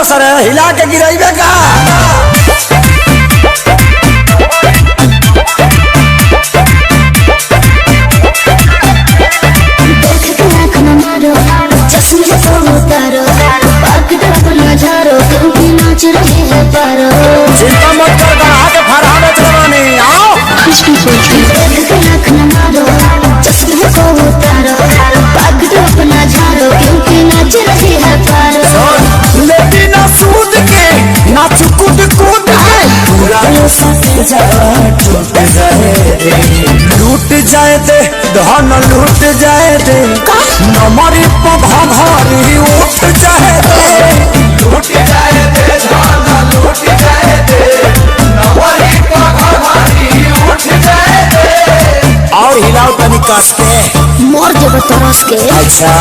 सर हिला के गिराइबे का चिंता मत कर गढ़ा के फरहा बेच रवानी आओ लेकिन ना सूद के ना कूद कूद पूरा लूट जाए दे धन लूट जाए दे नमरी पघारी उठ जाए दे लूट जाए दे धन लूट जाए दे नमरी पघारी उठ जाए दे और हिलाओ तनी कस के मोर जब तरस के अच्छा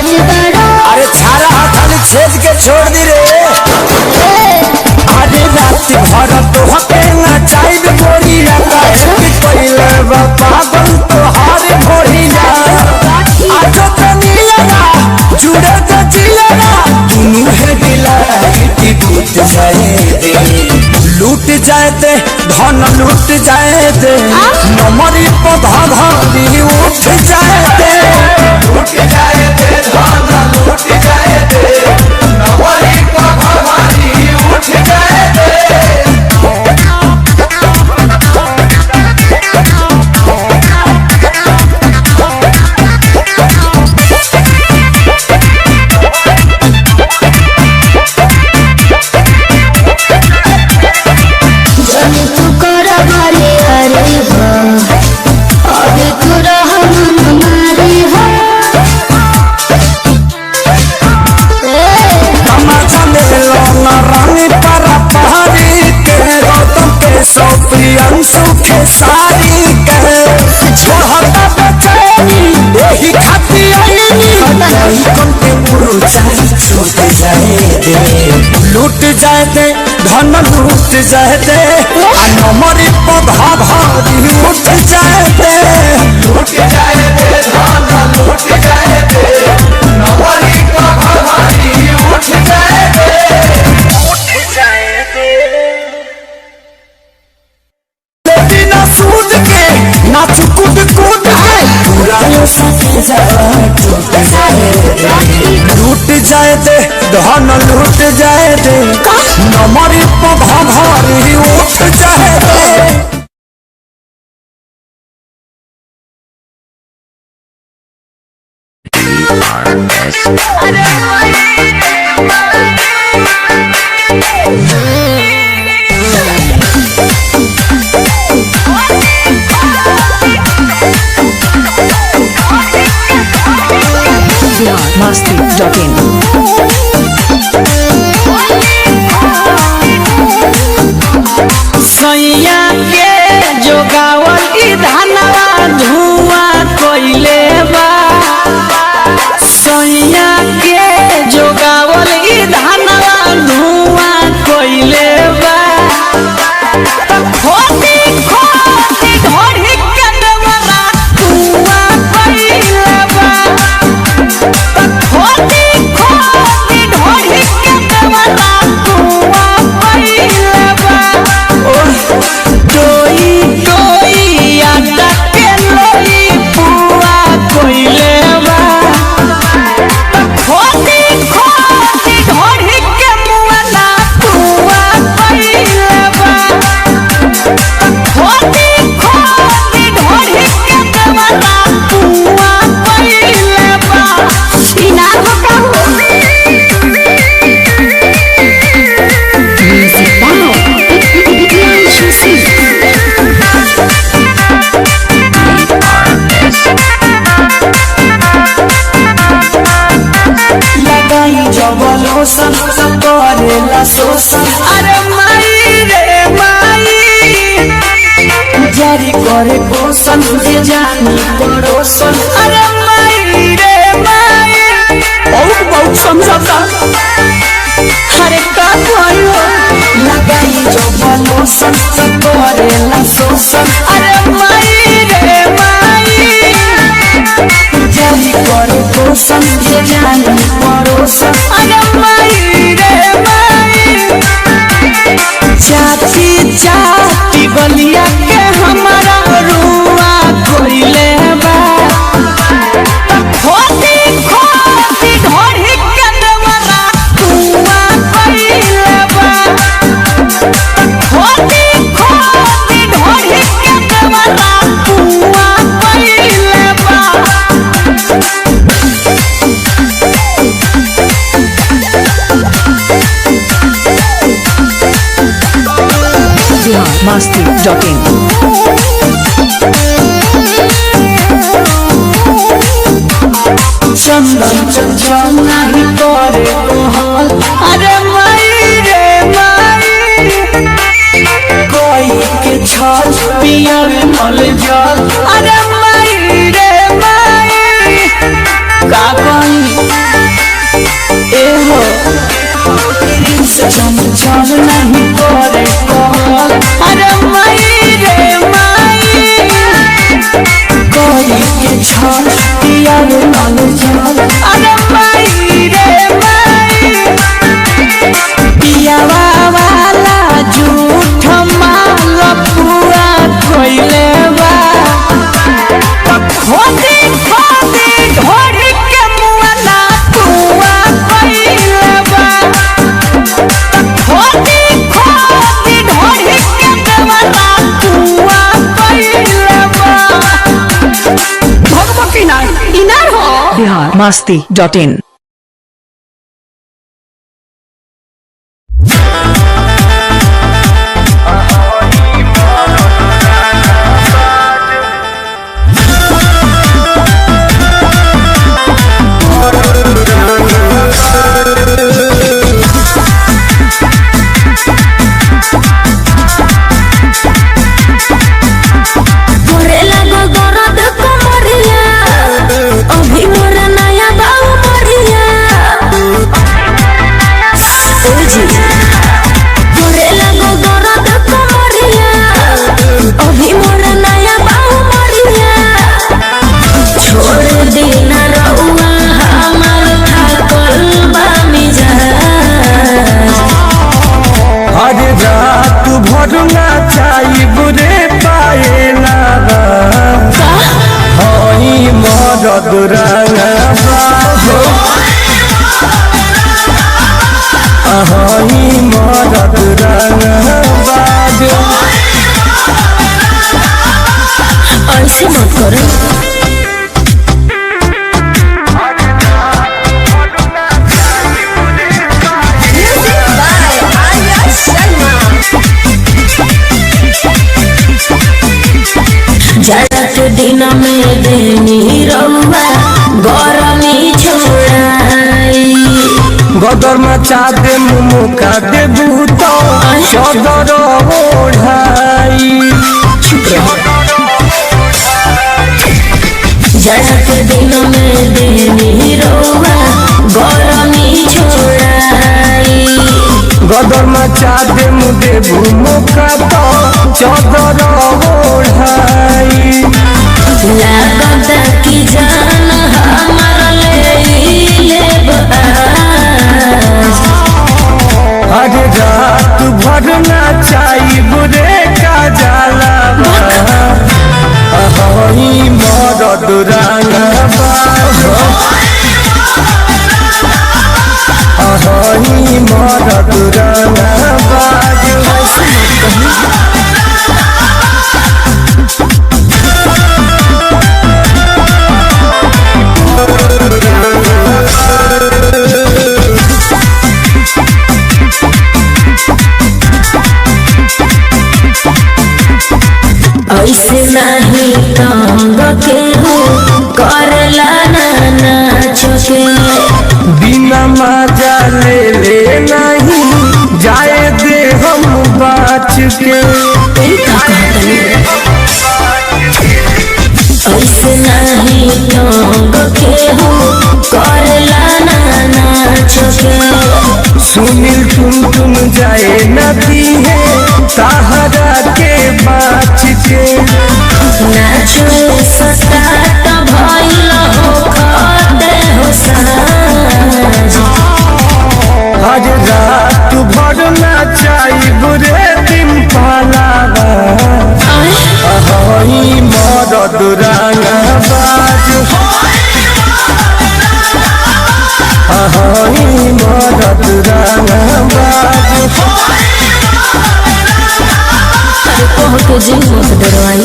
अरे छारा खाली छेद के छोड़ दी रे अरे रात भर तो हके ना चाहिए गोरिया पहले पागल तो हार भोरिया आज तो नीला जुड़े तो जिला दुनू है दिला की टूट जाए दे लूट जाए दे धन लूट जाए दे नमरी पघारी उठ जाए दे लूट जाए दे धन लूट जाए दे नमरी पघारी उठ जाए दे प्रियंशु के सारी कहे छोड़ता बेचैनी यही खाती आईनी कौन के मुरुचा छूट जाए दे लूट जाए दे धन लूट जाए दे नमरी पघारी उठ जाए दे लूट जाए दे धन लूट जाए दे नमरी पघारी उठ जाए दे उठ जाए दे नाच कूद कूद पूरा लूट जाए दे धन लूट जाए दे नमरी पघारी उठ जाए दे Masti.in सैया के जोगावल ई धनवा धुआं कोइले बा सैया के जोगावल ई धनवा धुआं कोइले बा खोटी खोटी ढोरी के देवरा धुआं कोइले बा खोटी खोटी लोशन करेला शोषण अरे माई रे माई जारी करे पोषण जे जानी पड़ोसन अरे माई रे माई बहुत समझता अरे का भयो लगाई जो लोशन करेला शोषण अरे माई रे माई जारी करे पोषण जे जानी पड़ोसन अरे माई रे माई चाची चाची गलिया के हमारा रुआ कोइले बा खोती खोती ढोढ़ी के देवरा कुआ कोइले बा खोती खोती ढोढ़ी के देवरा कुआ कोइले बा Masti.in. चंदन चंचल नहीं करे कोहल अरे माई रे माई कोई के छल पियर मल जल अरे माई रे माई का कहीं एहो चंचल नहीं करे कोहल अरे माई रे माई कोई के छल पियर मल जल अरे माई रे माई पियावा वाला झूठ माल पूरा कोइले बा खोदी खोदी ढोढ़ी के मुआला कुआ कोइले बा खोदी खोदी ढोढ़ी के देवला कुआ कोइले बा भगवती ना इनार हो Bihar Masti.in. तोरे लगो गरद कमरिया अभी मोर नया बाऊ मरिया ओ जी तोरे लगो गरद कमरिया अभी मोर नया बाऊ मरिया छोड़ देना रउआ हमार थाकल बा मिजाज हर रात भर ना चाही बुरे पाए ना हई मरद रंगबा हई मरद रंगबा ऐसे मत करो जड़त दिन में देनी रउआ गरमी छोड़ाई गदर मचा दे मुका दे भूतो सदर ओढ़ाई जड़त दिन में देनी रउआ गरमी छोड़ाई गदर मचा दे मुदे मुका तो सदर ओढ़ाई लागत की जान हमार लेब आज हर रात भर ना चाही बुरे का जाला हई मरद रंगबा हई मरद रंगबा ऐसे नहीं तंग के हो करला ना नाच के बिना मजा ले के। ऐसे नहीं ढंग के हो करला ना नाच के। सुनील तुम जाए नदी है सहारा के बाच के। नाचो सस्ता भइल हो खदे हो साज। आज रात भर नाचाई बुरे दिन पालावा। हई मरद रंगबाज। हई मरद रंगबाज। अरे कह के जी मत डरवाई।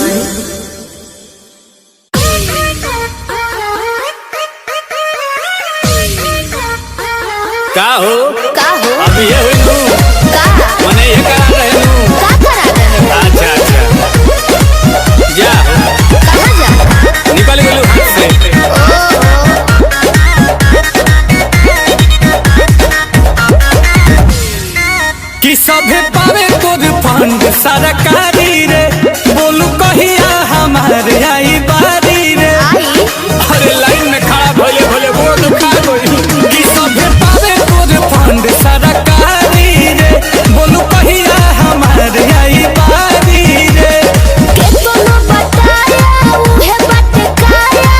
का हो का हो अभी ये हुई तू का मने ये करा रहे तू का करा रहे हो? अच्छा जा कहाँ जा? निकल गेलू हाथ से। कि सभे पावे तोर फंड सरकारी रे। बोलू कहिया हमारे आई बारी रे। आई अरे लाइन में खड़ा भोले भोले वो तो खा गई। कि सभे पावे तोर फंड सरकारी रे। बोलू कहिया हमारे आई बारी रे। के तोनो बताया उहे बात काया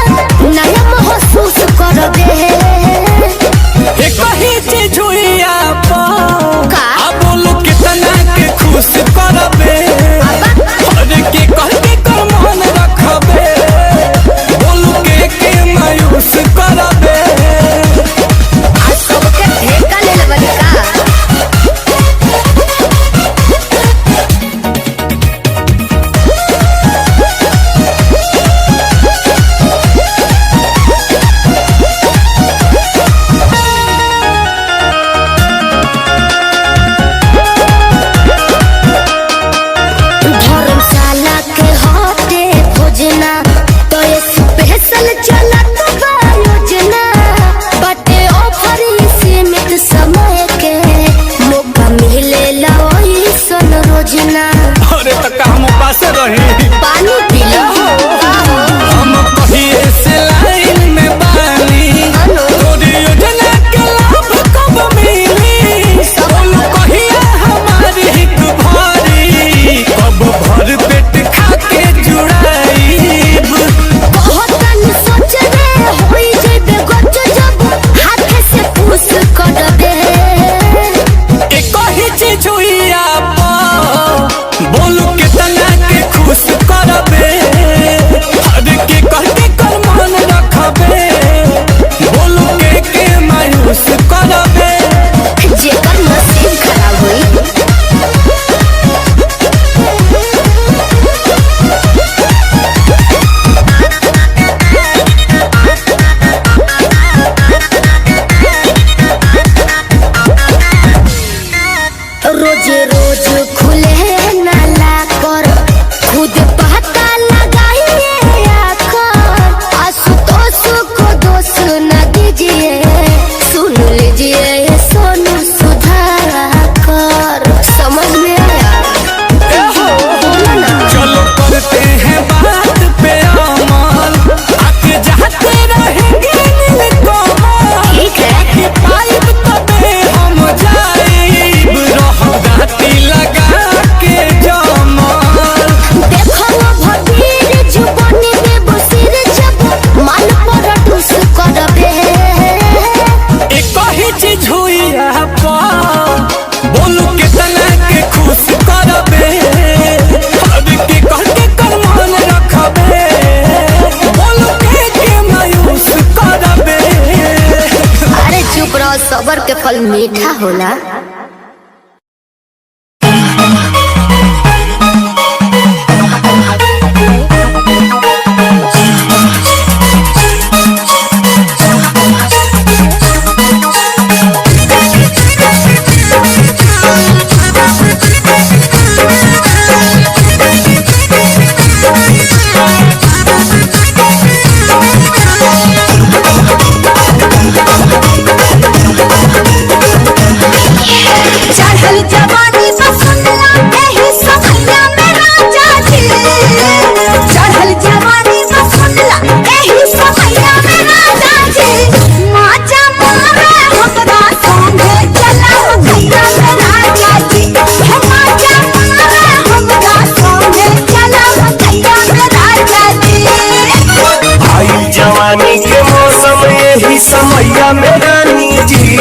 नया महसूस कर दे। ए कही चीज हुई आप का? अब बोलू कितना के खुश करबे। अरे के कह के कर मन रखबे। बोलू के मायूस करबे। आज सबके ठेका ले लेबल का? धर्मशाला के होते भोजना तो ये स्पेशल चलत बा योजना। बटे ऑफर सीमित समय के मौका मिलेला ओइसन रोजना। अरे तक हम पास रही। पानी पी लो हम कहिए से लाइन में बानी। तोरी योजना के लाभ कब मिली। बोलू कहिया हमारी हिक भारी। कब भर पेट खा के जुड़ाईब। बहुत तन सोच रे होई जेबे गच जब हाथ से पूछ कर दे। एक ही चीज हुई आप बोलू कितना के खुश करबे। अरे के कह के कर मन रखबे। बोलू के मायूस करबे। जेकर नसीब खराब हुई रोज रोज खुले नाला कर खुद पता लगाइए आकर। आशुतोष को दोष न दीजिए सुन लीजिए ये सोनू सुधाकर। समझ में आया? बोलो ना। चलो करते हैं बात पे अमल। आके जाते रहेंगे नीलकमल। ठीक है पाइप तबे हम जाइब। रह गाती लगा के जमल। देखो भगीर जुबानी में बसिर जब मन पर टूस करबे। एक ही चीज हुई आप बोलू कितना के खुश करबे। अरे के कह के कर मन रखबे। बोलू के मायूस करबे। अरे चुप रहो सबर के फल मीठा होला। यही समैया में रानी जी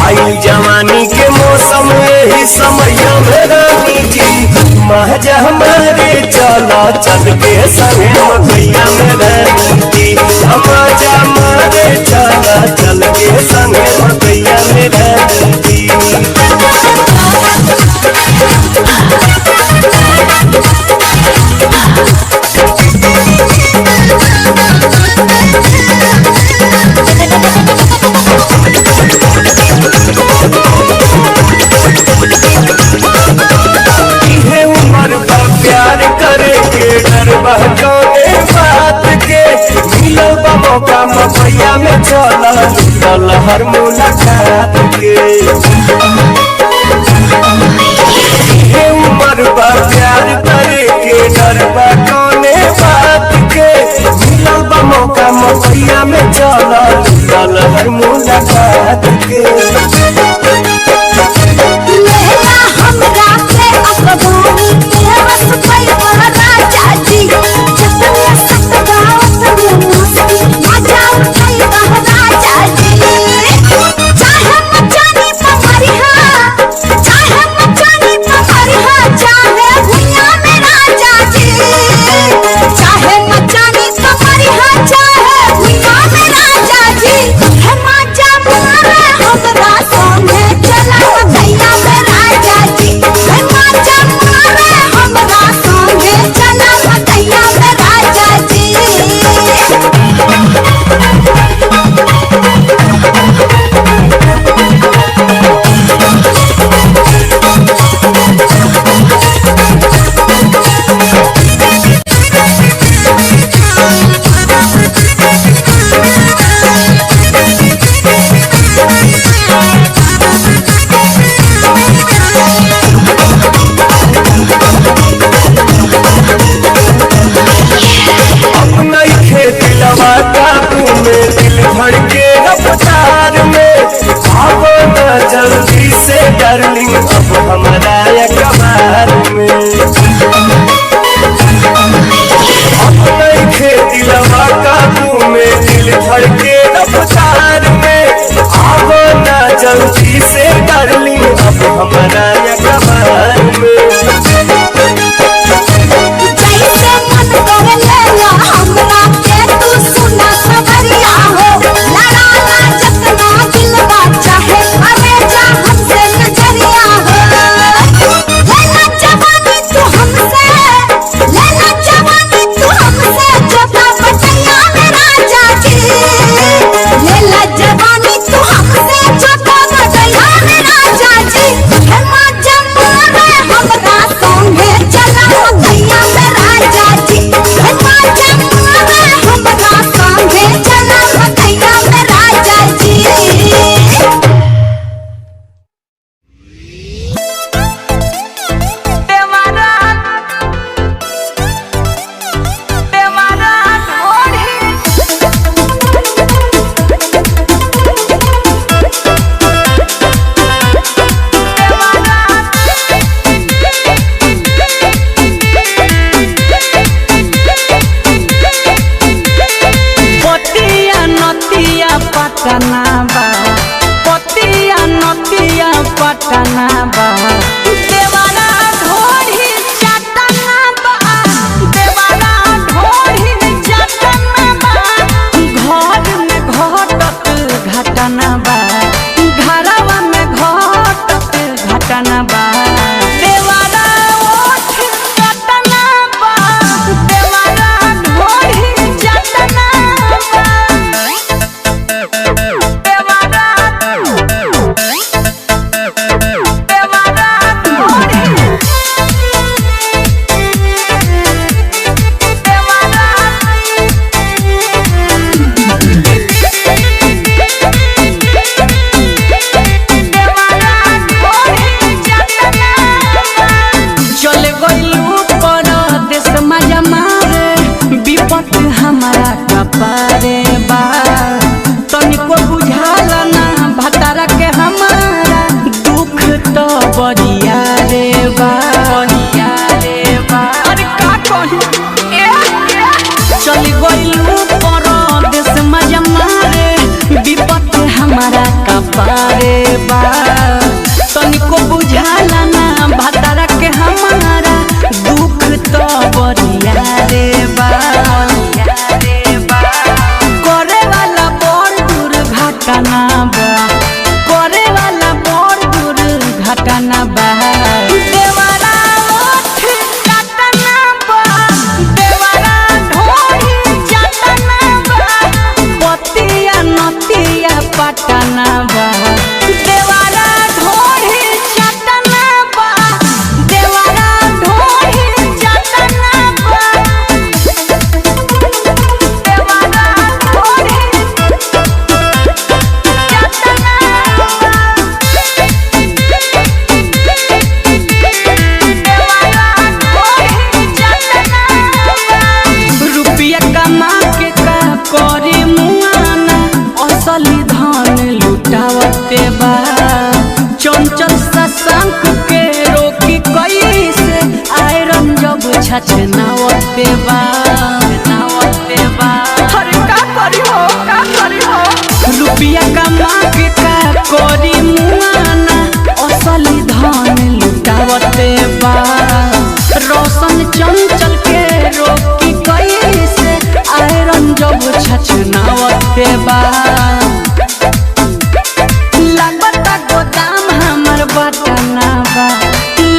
आई जवानी के मौसम यही समैया में रानी जी महजा हमारे चला चल के संगे मकैया में रानी जी महजा हमारे चला चल के संगे मकैया में रानी जी। प्यार करे के डर बहकाने बात के मिलल बा मौका मपैया में चल हर मुलाकात के उम्र बा प्यार करे के डर बहकाने बात के मिलल बा मौका मपैया में चल हर मुलाकात के जल्दी से डार्लिंग अब हमारा कबार में अपने खेती लवा काबू में दिल धड़के रफ्तार में अब ना जल्दी से डार्लिंग अब हमारा कबार में सपना बा करे वाला बड़ दूर घटना बा देवारा ओठ काटना बा देवारा ढोही चटना बा पतिया नतिया पटना बा देवारा ढोही चटना बा देवारा ढोही चटना बा देवारा ढोही रुपया कमा के का करे मुआना असली धन लुटावते बा चंचल सशंक के रोकी कैसे आयरन जब छछनावते बा अरे का करी हो रुपया कमा के का करी मुआना असली धन लुटावते बा रोशन चंचल के रोकी कैसे आयरन जब छछनावते बा लागता गोदाम हमर बटना बा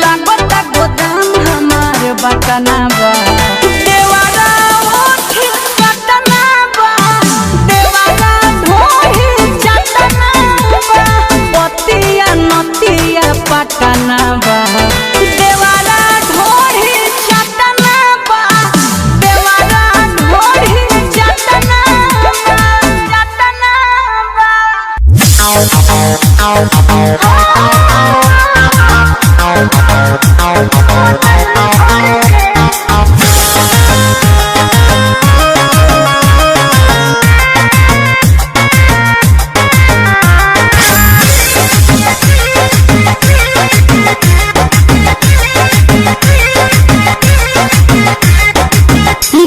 लागता गोदाम हमर बटना बा देवारा ओठ कटना बा देवारा ढोही चटना बा पतिया नतिया पटना बा देवारा ढोही चटना बा देवारा ढोही चटना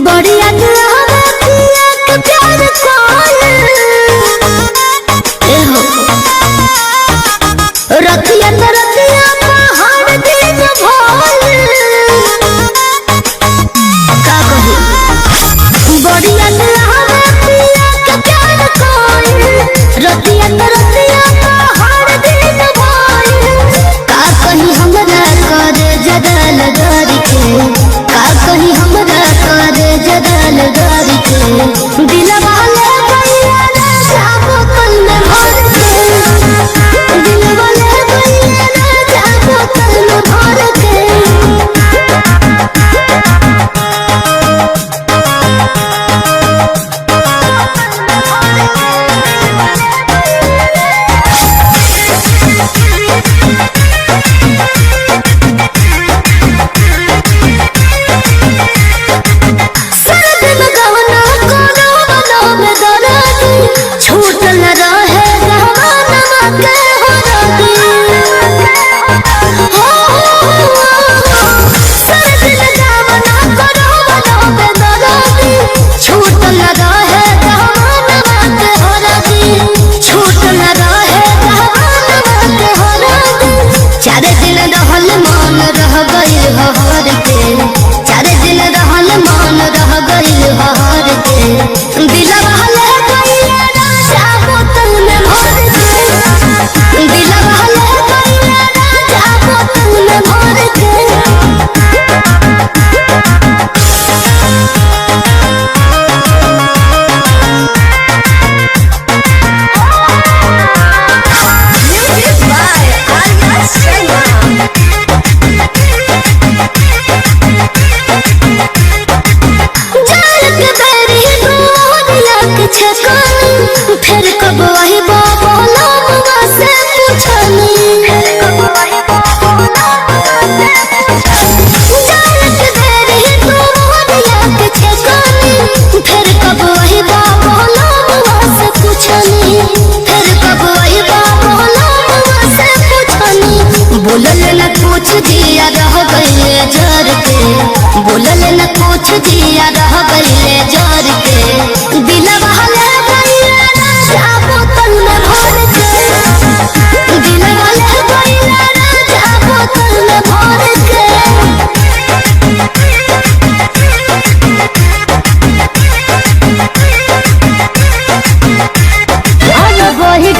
बढ़िया पिया के प्यार रतिया रतिया पहाड़ दिन भोल का कही बढ़िया पिया के प्यार रतिया रतिया पहाड़ दिन भोल का कही हमरा करे जदल गरी के का कही हमरा करे जदल गरी के दिलवा ले गइया राजा बोतल में भर के दिलवा ले गइया राजा बोतल में भर के सर्द में गवना कोनो बनो में दरादी छूट न रहे गहना के हरदी सर्द में गवना कोनो बनो में दरादी छूट न रहे गहना के हरदी छूट न रहे गहना के हरदी चार दिन रहल मन रह गइल हर के चार दिन रहल मन रह गइल हर के दिलवा ले गइया राजा बोतल में भर के दिलवा ले गइया राजा बोतल में भर के जाल के बेरी दूरिया के छकानी फिर कब वही बाबा नामवा से पूछनी फिर कब वही बाबा नामवा से जाल के बेरी दूरिया के छकानी फिर कब वही बाबा नामवा से पूछनी फिर कब वही बाबा नामवा से पूछनी बोलल न कुछ दिया रह गइले जर के बोलल न कुछ दिया रह गइले जर के दिलवा ले गइया राजा बोतल में भर के दिलवा ले गइया राजा बोतल में भर के आज वही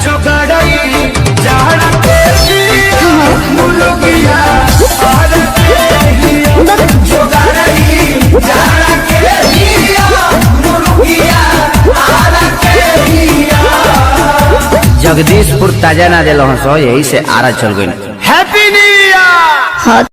जो गड़ई जाड़ा के हिया मुर्गिया आर के हिया जो गड़ई जाड़ा के हिया मुर्गिया आर के हिया। जगदीशपुर ताजा ना दिल सो यही से आरा चल गई। Happy new year.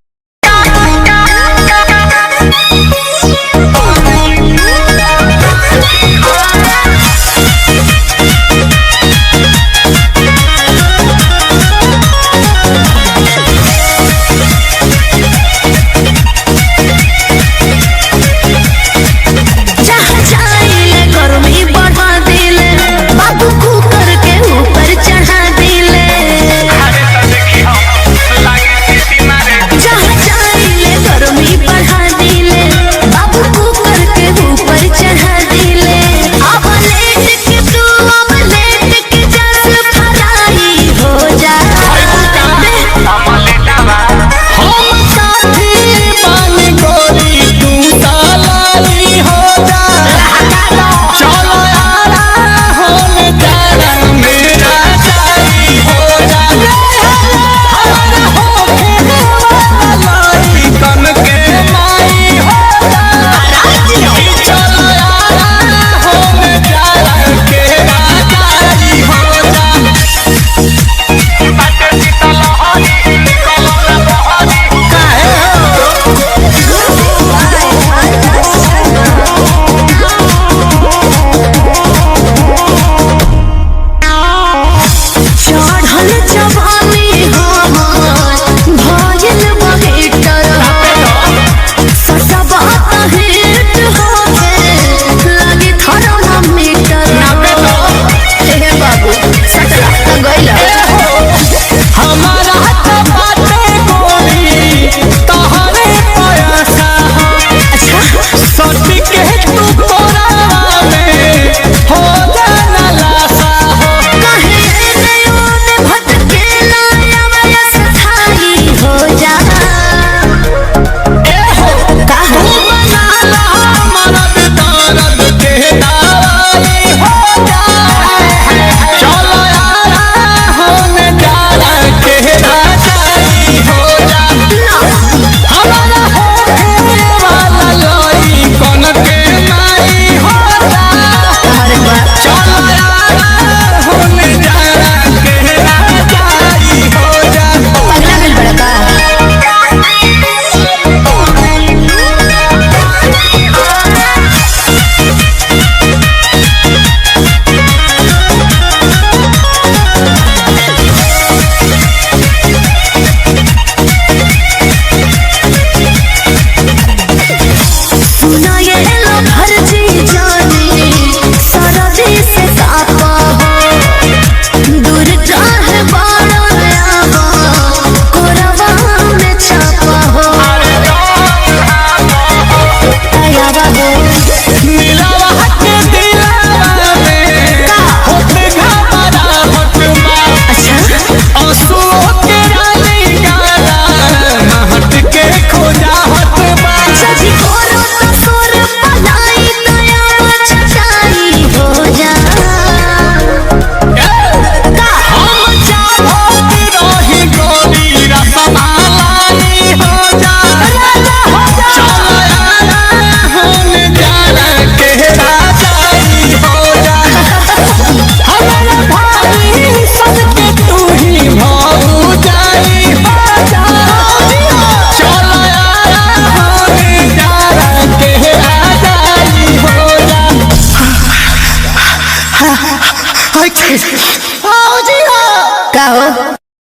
का हो